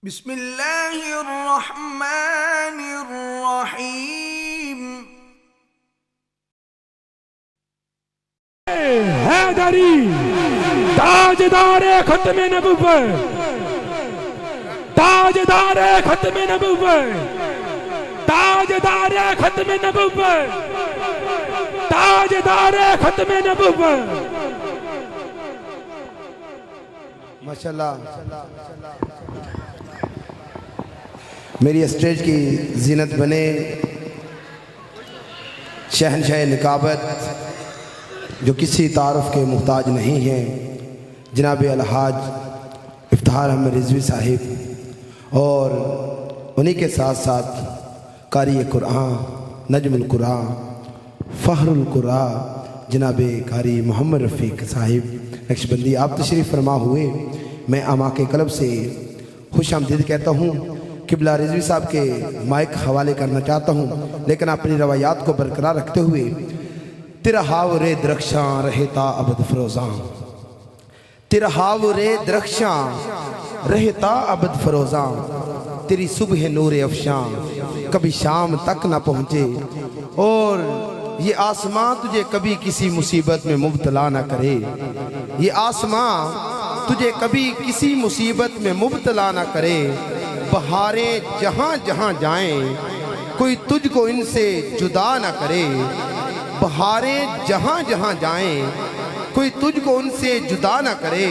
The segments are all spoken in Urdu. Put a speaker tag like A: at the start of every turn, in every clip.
A: بسم اللہ الرحمن الرحیم۔
B: حیدری تاجدار ختم نبوت، تاجدار ختم نبوت، تاجدار ختم نبوت، تاجدار ختم نبوت۔
C: ماشاءاللہ میری اسٹیج کی زینت بنے شہنشاہ نکابت جو کسی تعارف کے محتاج نہیں ہیں، جناب الحاج افتخار احمد رضوی صاحب، اور انہی کے ساتھ ساتھ قاری قرآن، نجم القرآن، فخر القرآن جناب قاری محمد رفیق صاحب نقشبندی، آپ تشریف فرما ہوئے۔ میں آماں کے قلب سے خوش آمدید کہتا ہوں۔ قبلہ رضوی صاحب کے مائک حوالے کرنا چاہتا ہوں، لیکن اپنی روایات کو برقرار رکھتے ہوئے تیرا ہاور درخشاں رہتا ابد فروزاں، تیرا ہاور درخشاں رہتا ابد فروزاں، تیری صبح نور افشاں کبھی شام تک نہ پہنچے، اور یہ آسمان تجھے کبھی کسی مصیبت میں مبتلا نہ کرے، یہ آسمان تجھے کبھی کسی مصیبت میں مبتلا نہ کرے۔ بہاریں جہاں جہاں جائیں کوئی تجھ کو ان سے جدا نہ کرے، بہاریں جہاں جہاں جائیں کوئی تجھ کو ان سے جدا نہ کرے،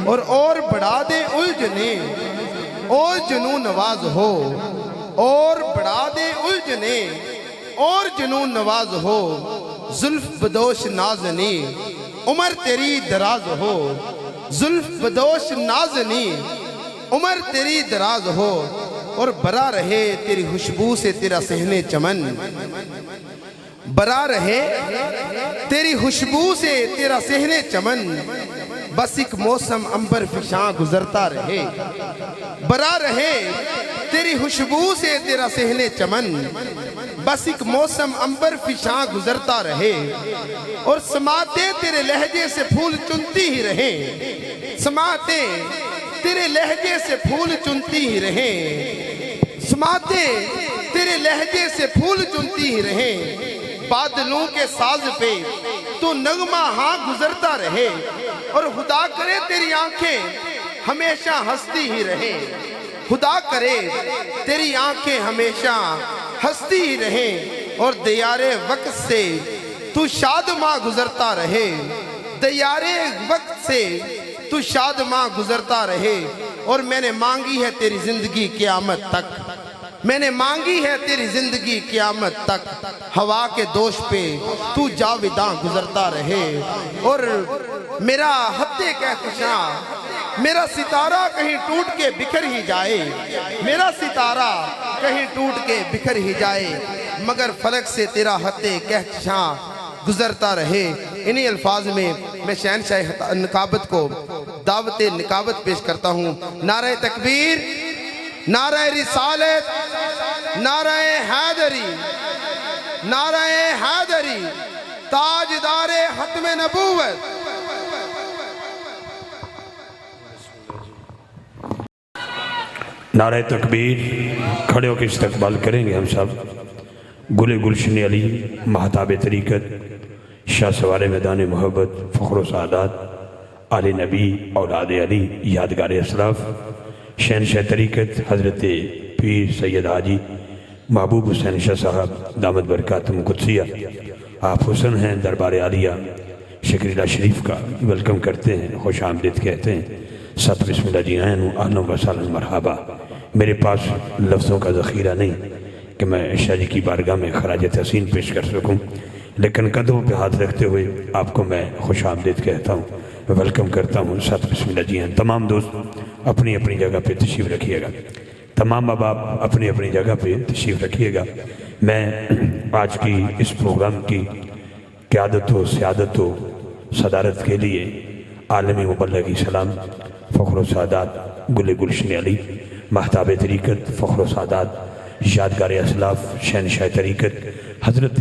C: اور بڑھا دے الجھنے اور جنون نواز ہو، اور بڑھا دے الجھنے اور جنون نواز ہو، زلف بدوش نازنی عمر تیری دراز ہو، زلف بدوش نازنی عمر تیری دراز ہو، اور برا رہے تیری خوشبو سے تیرا صحن چمن، برا رہے تیری خوشبو سے تیرا صحن چمن، بس ایک موسم عنبر فشاں گزرتا رہے، برا رہے تیری خوشبو سے تیرا صحن چمن، بس ایک موسم عنبر فشاں گزرتا رہے، اور سماعتیں تیرے لہجے سے پھول چنتی ہی رہیں، سماعتیں تیرے لہجے سے پھول چنتی ہی رہیں، سماعتیں تیرے لہجے سے پھول چنتی ہی رہیں، بادلوں کے ساز پہ تو نغمہ ہاں گزرتا رہے، اور خدا کرے تیری آنکھیں ہمیشہ ہنستی ہی رہیں، خدا کرے تیری آنکھیں ہمیشہ ہنستی ہی رہیں، اور دیار وقت سے تو شادماں گزرتا رہے، دیار وقت سے تو شادماں گزرتا رہے، اور میں نے مانگی ہے تیری زندگی قیامت تک، میں نے مانگی ہے تیری زندگی قیامت تک، ہوا کے دوش پہ تو جاوداں گزرتا رہے، اور میرا حد کہکشاں میرا ستارہ کہیں ٹوٹ کے بکھر ہی جائے، میرا ستارہ کہیں ٹوٹ کے بکھر ہی جائے، مگر فلک سے تیرا حد کہکشاں گزرتا رہے۔ انہی الفاظ میں میں شہنشاہ نکابت کو دعوت نکابت پیش کرتا ہوں۔ نعرہ تکبیر، نعرہ رسالت، نعرہ حیدری، نعرہ حیدری، تاجدار ختم نبوت۔
B: نعرہ تکبیر، کھڑے ہو کے استقبال کریں گے ہم سب۔ گل گلشن علی، مہتاب طریقت، شاہ سوار میدان محبت، فخر و سعادات، آل نبی، اولاد علی، یادگار اسلاف، شہنشاہ طریقت حضرت پیر سید حاجی محبوب حسین شاہ صاحب دامت برکاتہم قدسیہ، آپ حسن ہیں دربار عالیہ شکریلہ شریف کا ویلکم کرتے ہیں، خوش آمدید کہتے ہیں۔ سب بسم اللہ جی آئین اہلا و سہلا مرحبا۔ میرے پاس لفظوں کا ذخیرہ نہیں کہ میں شاہ جی کی بارگاہ میں خراج تحسین پیش کر سکوں، لیکن قدموں پہ ہاتھ رکھتے ہوئے آپ کو میں خوش آمدید کہتا ہوں، ویلکم کرتا ہوں۔ ساتھ بسم اللہ جی ہیں۔ تمام دوست اپنی اپنی جگہ پہ تشریف رکھیے گا، تمام احباب اپنی اپنی جگہ پہ تشریف رکھیے گا۔ میں آج کی اس پروگرام کی قیادت و سیادت و صدارت کے لیے عالمی مبلغی سلام فخر و سعادات گل گلشن علی، مہتاب طریقت، فخر و سعادات، یادگار اسلاف، شہنشاہ طریقت حضرت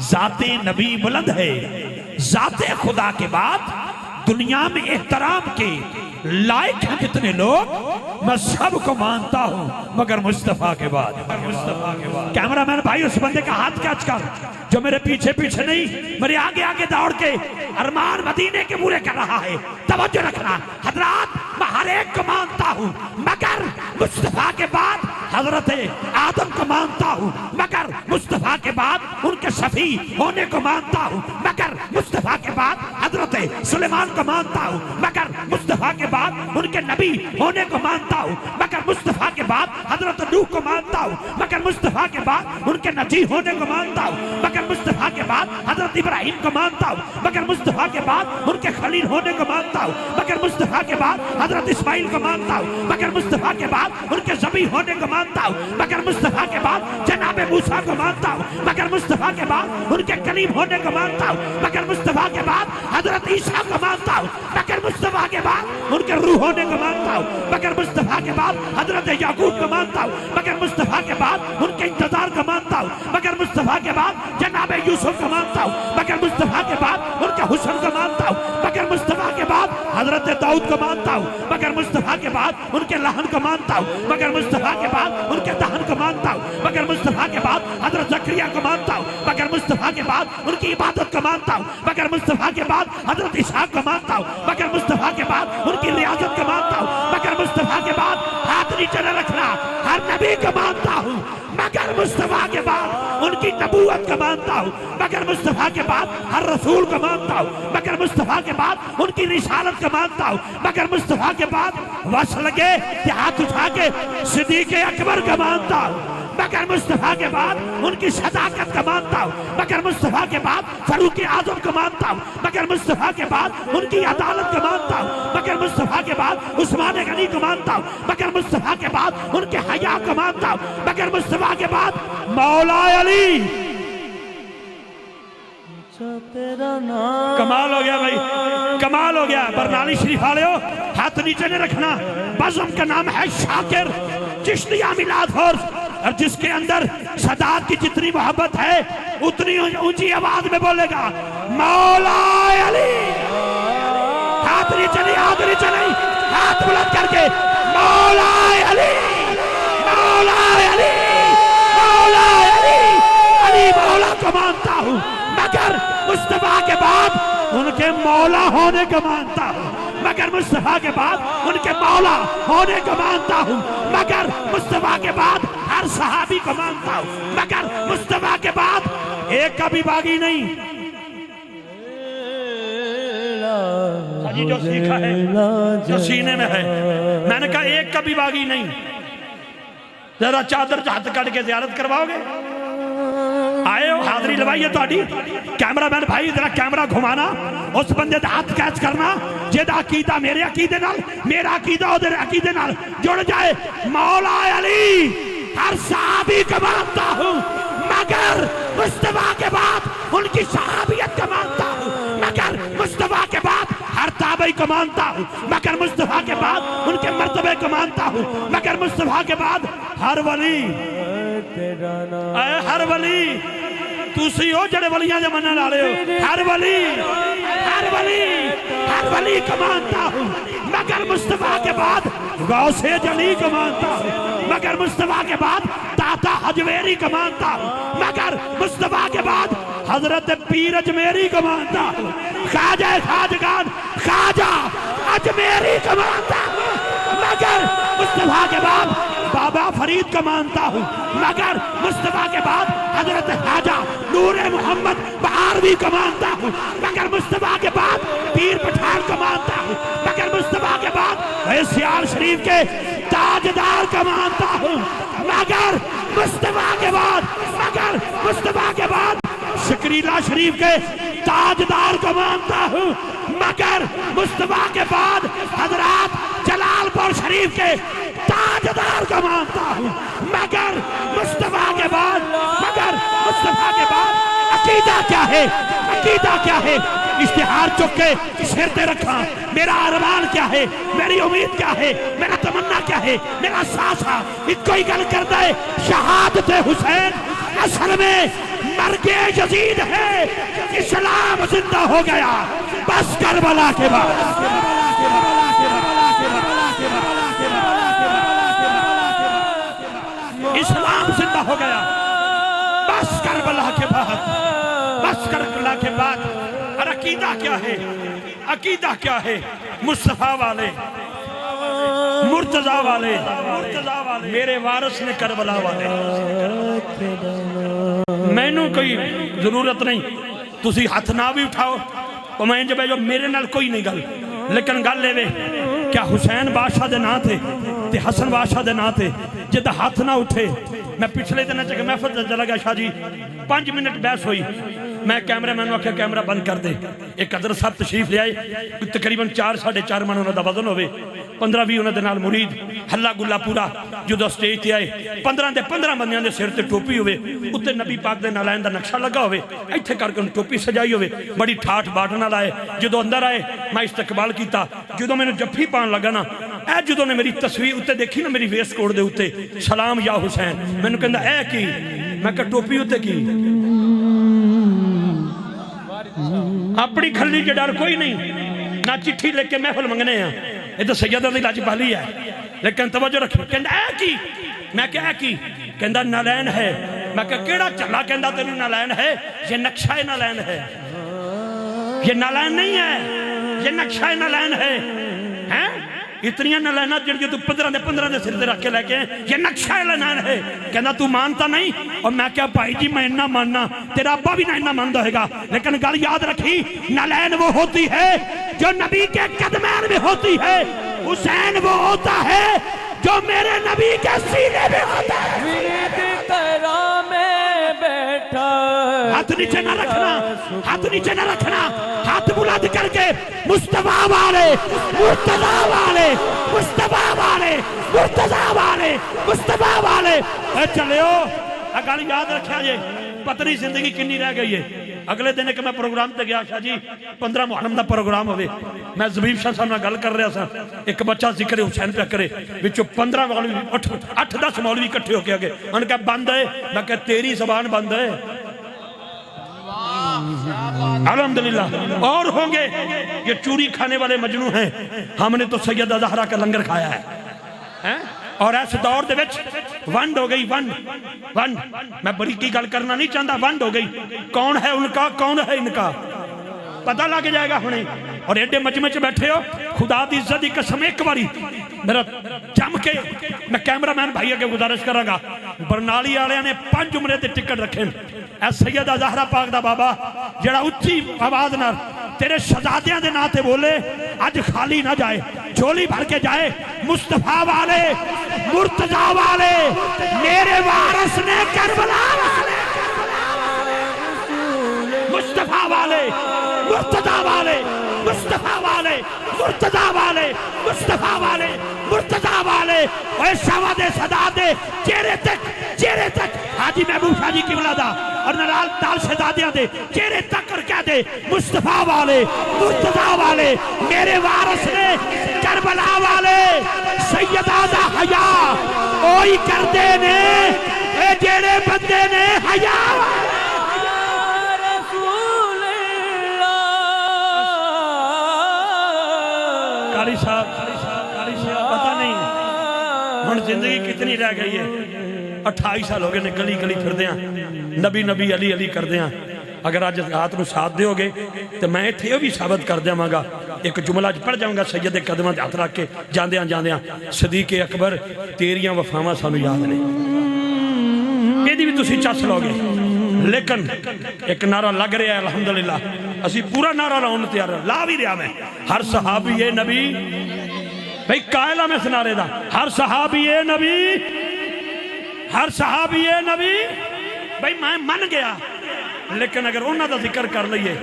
B: ذات نبی بلند ہے، ذات خدا کے بعد دنیا میں احترام کے لائق ہیں کتنے لوگ؟ میں سب کو مانتا ہوں مگر مصطفیٰ کے بعد۔ کیمرہ مین بھائی اس بندے کا ہاتھ کیچ کر جو میرے پیچھے پیچھے نہیں، میرے آگے آگے دوڑ کے ارمان مدینے کے پورے کر رہا ہے۔ توجہ رکھنا حضرات، میں ہر ایک کو مانتا ہوں مگر مصطفیٰ کے بعد حضرت آدم کو مانتا ہوں، مگر مصطفیٰ کے بعد ان کے شفیع ہونے کو مانتا ہوں، مگر مصطفیٰ کے بعد حضرت سلیمان کو مانتا ہوں، مگر مصطفیٰ کے بعد ان کے نبی ہونے کو مانتا ہوں، مگر مصطفیٰ کے بعد حضرت نوح کو مانتا ہوں، مگر مصطفیٰ کے بعد ان کے نجی ہونے کو مانتا ہوں، مگر مصطفیٰ کے بعد حضرت ابراہیم کو مانتا ہوں، مگر مصطفیٰ کے بعد ان کے خلیل ہونے کو مانتا ہوں، مگر مصطفیٰ کے بعد حضرت اسماعیل کو مانتا ہوں، مگر مصطفیٰ کے بعد ان کے ذبیح ہونے کو مانتا ہوں، مگر مصطفیٰ کے بعد جناب موسیٰ کو مانتا ہوں، مگر مصطفیٰ کے بعد ان کے کلیم ہونے کو مانتا ہوں، مگر مصطفیٰ کے بعد حضرت عیسیٰ کو مانتا ہوں، مگر مصطفیٰ کے بعد ان کے روح ہونے کو مانتا ہوں، مگر مصطفیٰ کے بعد حضرت یعقوب کو مانتا ہوں، مگر مصطفیٰ کے بعد ان کے انتظار کو مانتا ہوں، مگر مصطفیٰ کے بعد جناب یوسف کو مانتا ہوں، مگر مصطفیٰ کے بعد ان کے حسن کو مانتا ہوں، مگر مصطفیٰ کے بعد حضرت داؤد کو مانتا ہوں، مگر مصطفیٰ کے بعد ان کے لحن کو مانتا ہوں، مگر مصطفیٰ کے بعد ان کے دہن کو مانتا ہوں، مگر مصطفیٰ کے بعد حضرت زکریا کو مانتا ہوں، مگر مصطفیٰ کے بعد ان کی عبادت کو مانتا ہوں، مگر مصطفیٰ کے بعد حضرت اسحاق کو مانتا ہوں، مگر مصطفیٰ کے بعد ان کی ریاضت کو مانتا ہوں، مگر مصطفیٰ کے بعد ہاتھ نیچے نہ رکھنا، ہر نبی کو مانتا ہوں، مگر مصطفیٰ کے بعد ان کی نبوت کو مانتا ہوں، مگر مصطفیٰ کے بعد ہر رسول کو مانتا ہوں، مگر مصطفیٰ کے بعد ان کی رسالت کو مانتا ہوں، مگر مصطفیٰ کے بعد وصل لگے کہ ہاتھ اٹھا کے صدیق اکبر کو مانتا ہوں، مگر مصطفیٰ کے بعد ان کی صداقت کو مانتا ہوں، مگر مصطفیٰ کے بعد فاروق اعظم کو مانتا ہوں، مگر مصطفیٰ کے بعد ان کی عدالت کو مانتا ہوں، مگر مصطفیٰ کے بعد عثمان غنی کو مانتا ہوں، مگر مصطفیٰ کے بعد ان کے حیا کو مانتا ہوں، مگر مصطفیٰ کے بعد مولا علی۔ کمال ہو گیا بھائی، کمال ہو گیا۔ برنالی شریف والے ہو ہاتھ نیچے نہیں رکھنا۔ بزم کا نام ہے شاکر چشتیہ میلاد فورس، اور جس کے اندر سادات کی جتنی محبت ہے اتنی اونچی آواز میں بولے گا مولا علی۔ ہاتھ نیچے نہیں، ہاتھ نیچے نہیں، ہاتھ بلند کر کے مولا علی، مولا علی، مولا علی۔ علی مولا کو مانتا ہوں مگر مصطفیٰ کے بعد ان کے مولا ہونے کو مانتا ہوں، مگر مصطفیٰ کے بعد ان کے مولا ہونے کو مانتا ہوں، مگر مصطفیٰ کے بعد ہر صحابی کو مانتا ہوں، مگر مصطفیٰ کے بعد ایک کا بھی باغی نہیں۔ جو سیکھا ہے جو سینے میں ہے، میں نے کہا ایک کا بھی باغی نہیں۔ ذرا چادر ہاتھ کٹ کے زیارت کرواؤ گے؟ آئے ہو حاضری لوائیے تو آڈی کیمرہ مین بھائی ذرا کیمرہ گھمانا، اس بندے دا ہاتھ کیچ کرنا، جیدہ عقیدہ میرے عقیدے نال، میرا عقیدہ ادھر عقیدے نال جڑ جائے۔ مولا علی ہر صحابی کو مانتا ہوں مگر مصطفیٰ کے بعد ان کی صحابیت کو مانتا ہوں، مگر مصطفیٰ کے بعد ہر تابعی کو مانتا ہوں، مگر مصطفیٰ کے بعد ان کے مرتبے کو مانتا ہوں، مگر مصطفیٰ کے بعد ہر ولی۔ اے ہر ولی تُسی ہو جڑے ولیاں جو منن آ رہے ہو، ہر ولی، ہر ولی، ہر ولی کو مانتا ہوں مگر مصطفیٰ کے بعد غوث جلی کو مانتا ہوں، مگر مصطفیٰ کے بعد داتا حجویری کو مانتا ہوں، مگر مصطفیٰ کے بعد حضرت پیر اجمیری کو مانتا ہوں، خواجہ خواجگان خواجہ اجمیری کو مانتا ہوں، مگر مصطفیٰ کے بعد بابا فرید کو مانتا ہوں، مگر مصطفیٰ کے بعد حضرت خواجہ نور محمد بہاروی کو مانتا ہوں، مگر مصطفیٰ کے بعد پیر پٹھان کو مانتا ہوں، مگر مصطفیٰ کے بعد سیال شریف کے تاجدار کو مانتا ہوں، مگر مصطفیٰ کے بعد، مگر مصطفیٰ کے بعد شکریلہ شریف کے تاجدار کو مانتا ہوں، مگر مصطفیٰ کے بعد حضرات جلال پور شریف کے تاجدار کو مانتا ہوں، مگر مصطفیٰ کے بعد، مگر مصطفیٰ کے بعد عقیدہ کیا ہے، عقیدہ کیا ہے؟ اشتہار چک کے سر تے رکھا، میرا ارمان کیا ہے، میری امید کیا ہے، میرا تمنا کیا ہے، میرا ساسا ایک کوئی گل کرتا ہے شہادت حسین اصل میں مر گئے یزید ہے، اسلام زندہ ہو گیا بس کربلا کے بعد، اسلام زندہ ہو گیا بس کربلا کے بعد، بس کربلا کے بعد۔ اور عقیدہ کیا ہے؟ عقیدہ کیا ہے؟ مصطفیٰ والے، مرتضیٰ والے، میرے وارث نے کربلا والے۔ میں نے کوئی ضرورت نہیں تسی ہاتھ نہ بھی اٹھاؤ تو میں جب میرے نال کوئی نہیں گل، لیکن گل لے وے کیا حسین بادشاہ دے نا تھے تے حسن بادشاہ دے نا تھے جد ہاتھ نہ اٹھے۔ میں پچھلے دن چکے محفل چلا گیا شاہ جی 5 منٹ بحث ہوئی، میں کیمرہ مینوں آکھیا کیمرہ بند کر دے۔ ایک حضرت صاحب تشریف لے آئے، تقریباً 4-4.5 من انہوں دا وزن ہوئے، 15-20 انہوں دے نال مرید، ہلا گلا پورا جدو سٹیج تے آئے 15 بندیاں دے سر تے ٹوپی ہوئے، اتے نبی پاک دے نالائن دا نقشہ لگا ہوئے، ایتھے کر کے ٹوپی سجائی ہوئے، بڑی ٹھاٹ باٹ نال آئے۔ جدو اندر آئے میں استقبال کیتا، جدو میں نے جفی پان لگا نا، اے جدو نے میری تصویر اتے دیکھی نا میری ویسٹ کوٹ دے اتے سلام یا حسین، میں نے کہندا اے کی؟ میں کہا ٹوپی اتے کی؟ اپنی کھلی کے ڈر کوئی نہیں، نہ چٹھی لے کے محفل منگنے ہیں، یہ تو سیدہ دی لاج پہلی ہے، لیکن توجہ رکھیں۔ کہندا اے کی؟ میں کہا اے کی؟ کہندا نالین ہے۔ میں کہا کیڑا چلا؟ کہندا تیری نالین ہے، یہ نقشہ نالین ہے، یہ نالین نہیں ہے، یہ نقشہ نالین ہے۔ اتنی نالینہ جڑی تو 15 دے سر دے رکھ کے لے کے یہ نقشہ نالین ہے۔ کہندا تو مانتا نہیں؟ اور میں کہا بھائی جی میں انہا ماننا، تیرا ابا بھی نہ انہا مانتا ہوئے گا، لیکن گل یاد رکھی نالین وہ ہوتی ہے جو نبی کے قدمین میں ہوتی ہے، حسین وہ ہوتا ہے جو میرے نبی کے سینے میں ہوتا ہے۔ ہاتھ نیچے نہ رکھنا، ہاتھ نیچے نہ رکھنا، ہاتھ بلند کر کے مصطفیٰ والے، مرتضیٰ والے، مصطفیٰ والے، مرتضیٰ والے، مصطفیٰ والے۔ اے چلے ہو اگلی یاد رکھیا جے، پتری زندگی کنی رہ گئی ہے۔ اگلے دن کہ میں پروگرام تے گیا شاہ جی 15 محرم دا پروگرام ہوئے، میں زبیب شاہ صاحب نہ گل کر رہا سا، ایک بچہ ذکر حسین پہ کرے، بچو 15 مولوی 8-10 مولوی کٹھے ہو کے آگے، ان کا بند ہے، میں کہا تیری زبان بند ہے۔ الحمدللہ اور ہوں گے، یہ چوری کھانے والے مجنو ہیں، ہم نے تو سیدہ زہرا کا لنگر کھایا ہے، اور ایسے دور دے وچ ونڈ ہو گئی، ونڈ میں بڑی کی گل کرنا نہیں چاہتا، ونڈ ہو گئی، کون ہے ان کا کون ہے ان کا پتہ لگ جائے گا ہنے۔ اور ایڈے مجمع چ بیٹھے ہو، خدا دی عزت دی قسم ایک باری میرا جم کے میں کیمرہ مین بھائی کے گزارش کراں گا، برنالی والے نے 5 عمرے تے ٹکٹ رکھے، اے سیدہ زہرا پاک دا بابا جڑا اچھی آواز نال تیرے شہزادیاں دے نا تے بولے آج خالی نہ جائے، جھولی بھر کے جائے۔ مصطفیٰ والے، مرتضیٰ والے، میرے وارث نے کربلا والے، مصطفیٰ والے، مرتضیٰ والے، مصطفیٰ والے، مرتضیٰ والے، مصطفیٰ والے، مرتضیٰ والے، اے شہواد صدادے چہرے تک حاجی محبوب شاہ جی کی ولادہ اور نرال دال شہزادیاں دے چہرے تک کر کیا دے مصطفیٰ والے، مرتضیٰ والے، میرے وارث نے کربلا والے، سیدہ دا حیا اوہی کر دے نے اے جیڑے بندے نے حیا قاری صاحب پتہ نہیں ہن زندگی کتنی رہ گئی ہے، 28 سال ہو گئے نے گلی گلی پھر دیاں، نبی نبی علی علی کر دیاں۔ اگر آج ہاتھ نو ساتھ دے ہوگے تو میں تھے بھی ثابت کر دیا مانگا، ایک جملہ پڑھ جاؤں گا سید قدمہ ہاتھ رکھ کے جاندیاں صدیق اکبر تیریاں وفاواں سانو یاد نہیں، یہ بھی تسی چس لو گے، لیکن ایک نعرہ لگ رہا ہے الحمدللہ، اسی پورا نعرہ لاؤں تیار لا بھی رہا میں، ہر صحابی نبی بھئی قائلہ میں سنارے دا، ہر صحابی نبی، ہر صحابی نبی، بھئی میں من گیا، لیکن اگر انہاں دا ذکر کر لئیے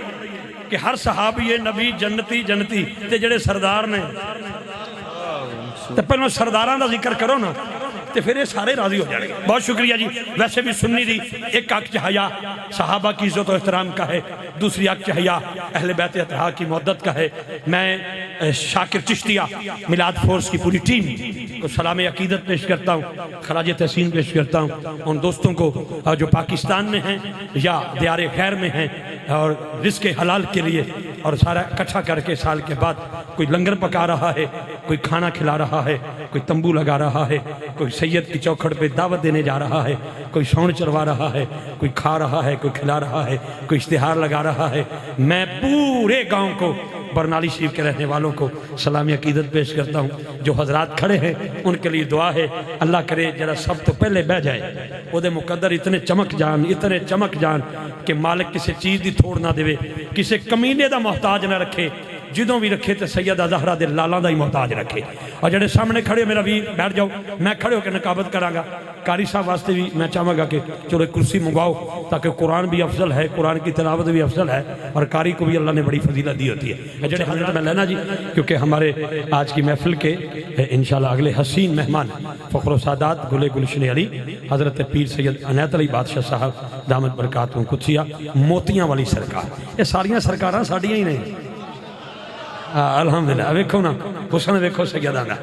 B: کہ ہر صحابی نبی جنتی جنتی تے جڑے سردار نے تے پہلے سرداراں دا ذکر کرو نا، تے تو پھر یہ سارے راضی ہو جائیں گے. بہت شکریہ جی. ویسے بھی سنی دی ایک حق چ حیا صحابہ کی عزت و احترام کا ہے, دوسری حق چ حیا اہل بیت اطہار کی محبت کا ہے. میں شاکر چشتیہ میلاد فورس کی پوری ٹیم کو سلام عقیدت پیش کرتا ہوں, خراج تحسین پیش کرتا ہوں ان دوستوں کو جو پاکستان میں ہیں یا دیار غیر میں ہیں اور رزق حلال کے لیے اور سارا اکٹھا کر کے سال کے بعد کوئی لنگر پکا رہا ہے, کوئی کھانا کھلا رہا ہے, کوئی تمبو لگا رہا ہے, کوئی سید کی چوکھٹ پہ دعوت دینے جا رہا ہے, کوئی سون چروا رہا ہے, کوئی کھا رہا ہے, کوئی کھلا رہا ہے, کوئی اشتہار لگا رہا ہے. میں پورے گاؤں کو برنالی شریف کے رہنے والوں کو سلامی عقیدت پیش کرتا ہوں. جو حضرات کھڑے ہیں ان کے لیے دعا ہے اللہ کرے جرا سب تو پہلے بہ جائے وہ دے مقدر اتنے چمک جان کہ مالک کسی چیز دی تھوڑ نہ دے, کسی کمینے دا محتاج نہ رکھے, جدوں بھی رکھے تو سیدہ زہرا دے لالاں دا ہی محتاج رکھے. اور جڑے سامنے کھڑے میرا ویر بیٹھ جاؤ, میں کھڑے ہو کے نقابت کراں گا. قاری صاحب واسطے بھی میں چاہوں گا کہ چلو ایک کرسی منگواؤ تاکہ قرآن بھی افضل ہے, قرآن کی تلاوت بھی افضل ہے اور قاری کو بھی اللہ نے بڑی فضیلت دی ہوتی ہے. جڑے حضرت میں لینا جی, کیونکہ ہمارے آج کی محفل کے انشاءاللہ اگلے حسین مہمان فخر و سعادات گلے گلشن علی حضرت پیر سید عنایت علی بادشاہ صاحب دامت برکاتہم قدسیہ موتیاں والی سرکار. یہ ساریاں سرکاراں ساڈیاں ہی نہیں. الحمدللہ. ویکھو نا حسن ویکھو سیدہ دا,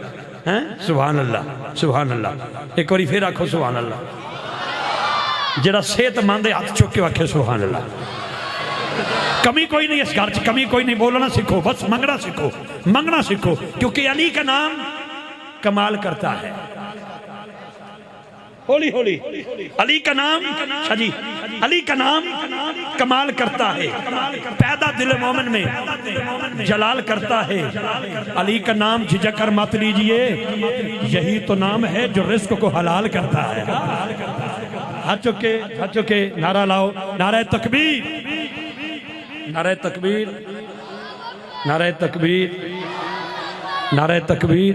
B: سبحان اللہ سبحان اللہ. ایک باری پھر آکھو سبحان اللہ. جڑا صحت مند ہاتھ چک کے آکھے سبحان اللہ. کمی کوئی نہیں اس گھر چ, کمی کوئی نہیں. بولنا سیکھو, بس منگنا سیکھو کیونکہ علی کا نام کمال کرتا ہے. ہولی علی کا نام جی, علی کا نام کمال کرتا ہے, پیدا دل مومن میں جلال کرتا ہے. علی کا نام جھجک کر مت لیجئے, یہی تو نام ہے جو رزق کو حلال کرتا ہے. ہاتھ چکے نعرہ لاؤ, نعرہ تکبیر, نعرہ تکبیر, نعرہ تکبیر, نعرہ تکبیر.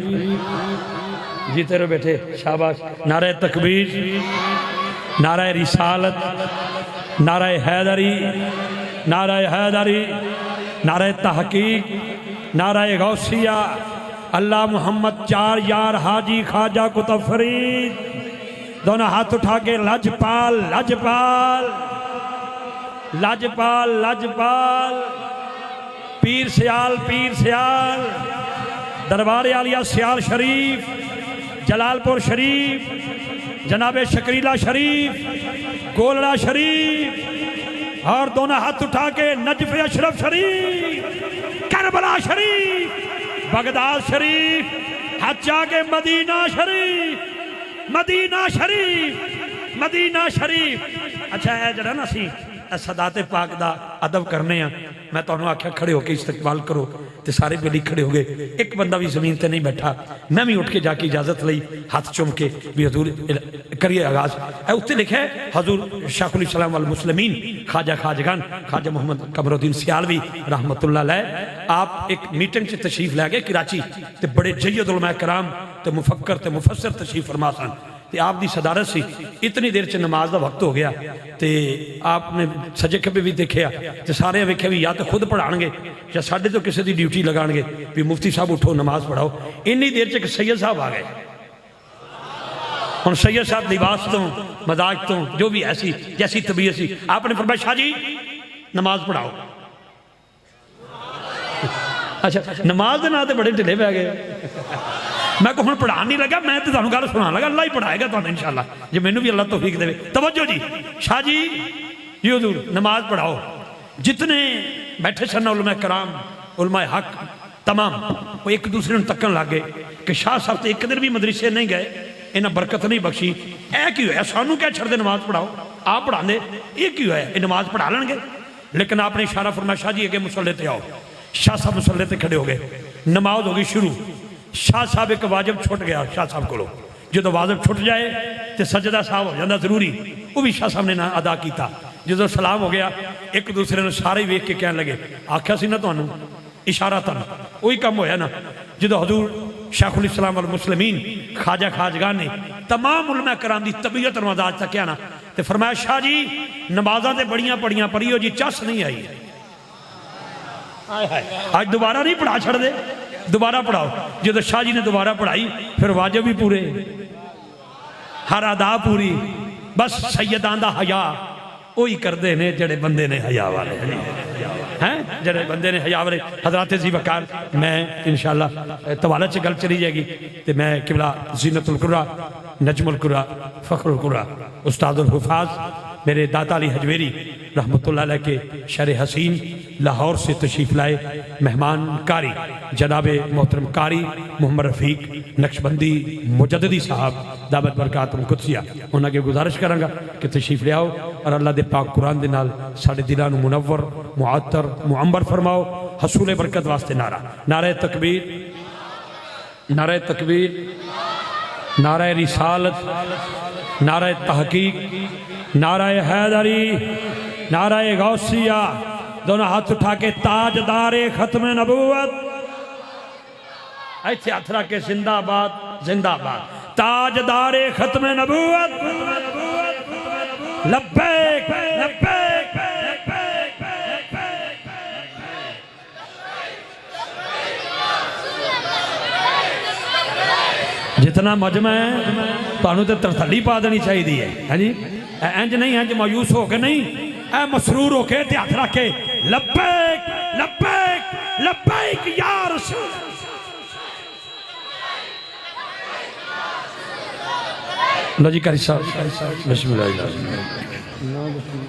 B: جیتے رہو بیٹھے, شاباش. نعرہ تکبیر, نعرہ رسالت, نعرہ حیدری, نعرہ حیدری, نعرہ تحقیق, نعرہ غوثیہ. اللہ محمد چار یار حاجی خواجہ کتب فرید. دونوں ہاتھ اٹھا کے لجپال لجپال لجپال لجپال. پیر سیال, دربار عالیہ سیال شریف, جلال پور شریف, جناب شکریلہ شریف, گولڑا شریف, اور دونوں ہاتھ اٹھا کے نجف اشرف شریف, کربلا شریف, بغداد شریف, ہاتھ چاہ کے مدینہ شریف, مدینہ شریف, مدینہ شریف. اچھا ہے جڑا نا سی صدات پاک دا ادب کرنے ہیں. میں تو انہوں آکھیا کھڑے ہو کے استقبال کرو, تے سارے بلی کھڑے ہو گئے. ایک بندہ بھی زمین تے نہیں بیٹھا. میں بھی اٹھ کے جا کے اجازت لئی, ہاتھ چوم کے بھی حضور کریے آغاز. اُتے لکھا ہے حضور شیخ الاسلام والمسلمین خواجہ خواجگان خواجہ محمد قمر الدین سیالوی رحمت اللہ علیہ, آپ ایک میٹنگ سے تشریف لے گئے کراچی, تے بڑے جید علماء کرام تے مفکر تے مفسر تشریف فرما سن. تے آپ دی صدارت سی. اتنی دیر چ نماز دا وقت ہو گیا, تے آپ نے سجے کبھی بھی دیکھیا تے سارے ویکھے بھی یا تو خود پڑھان گے یا ساڈے تو کسی دی ڈیوٹی لگان گے بھی مفتی صاحب اٹھو نماز پڑھاؤ. انی دیر چ سید صاحب آ گئے. ہن سید صاحب لباس تو مزاج تو جو بھی ایسی جیسی طبیعت سی, آپ نے فرمایا شاہ جی نماز پڑھاؤ. اچھا نماز دے نا تے بڑے ڈھلے پہ گئے. میں کو ہن پڑھان نہیں لگا, میں تے تانوں گل سنان لگا. اللہ ہی پڑھائے گا تانوں انشاءاللہ, جے مینوں بھی اللہ توفیق دے. توجہ جی, شاہ جی جی حضور نماز پڑھاؤ. جتنے بیٹھے سن علماء کرام علماء حق تمام وہ ایک دوسرے نے تکن لگ گئے کہ شاہ صاحب تے ایک دن بھی مدرسے نہیں گئے, انہاں برکت نہیں بخشی. اے کی ہویا سانوں کیا چھڑ دے نماز پڑھاؤ, آپ پڑھا دے. یہ کی ہویا یہ نماز پڑھا لیں گے. لیکن آپ نے اشارہ فرمایا شاہ جی اگے مصلے تے آؤ. شاہ صاحب مصلے تے کھڑے ہو گئے, نماز ہو گئی شروع. شاہ صاحب ایک واجب چھوٹ گیا شاہ صاحب کو. جدو واجب چھوٹ جائے تو سجدہ صاحب ہو جانا ضروری, وہ بھی شاہ صاحب نے ادا کیتا. جدو سلام ہو گیا ایک دوسرے نے سارے ویکھ کے کہنے لگے آکھیا سی نا تانوں اشارہ تن وہی کم ہویا نا. جدو حضور شیخ الاسلام والمسلمین خواجہ خواجگان نے تمام علماء کرام دی طبیعت اور مزاج تک کیا نا تے فرمایا شاہ جی نمازاں تے بڑیاں پڑیاں پڑھیو جی, چس نہیں آئی. آج دوبارہ نہیں پڑھا چھڑ دے, دوبارہ پڑھاؤ. جدو شاہ جی نے دوبارہ پڑھائی پھر واجب بھی پورے. ہر ادا پوری، بس سیداں دا حیا وہی کردے نے جڑے بندے نے حیا والے ہیں، جڑے بندے نے حیا والے۔ حضرات ذی وقار، میں انشاءاللہ توالہ چ گل چلی جائے گی تو میں قبلہ زینت القرآ، نجم القرآ، فخر القرآ استاد الحفاظ میرے داتا علی حجویری رحمت اللہ علیہ کے شرح حسین لاہور سے تشریف لائے مہمان کاری جناب محترم کاری محمد رفیق نقشبندی مجددی صاحب دعوت برکاتم قدسیہ، انہاں کے گزارش کروں گا کہ تشریف لے آؤ اور اللہ دے پاک قرآن دے نال ساڑھے دلان منور معطر معمبر فرماؤ۔ حصول برکت واسطے نعرہ تکبیر، نعرہ تکبیر، نعرہ رسالت، نعرہ تحقیق، نعرہ حیدری، نعرہ غوثیہ، دونوں ہاتھ اٹھا کے تاجدار ختم نبوت، ایسے ہاتھ رکھ کے زندہ آباد، زندہ آباد، تاجدار ختم نبوت، لبیک لبیک، جتنا مجمع ہے تو انہوں تے ترتھلی پا دینی چاہی دی ہے، ہاں جی، انج نہیں، انج مایوس ہو کے نہیں، اے مسرور ہو کے ہاتھ رکھ کے لبیک لبیک لبیک یا رسول اللہ جی۔ کاری صاحب بسم اللہ الرحمن الرحیم۔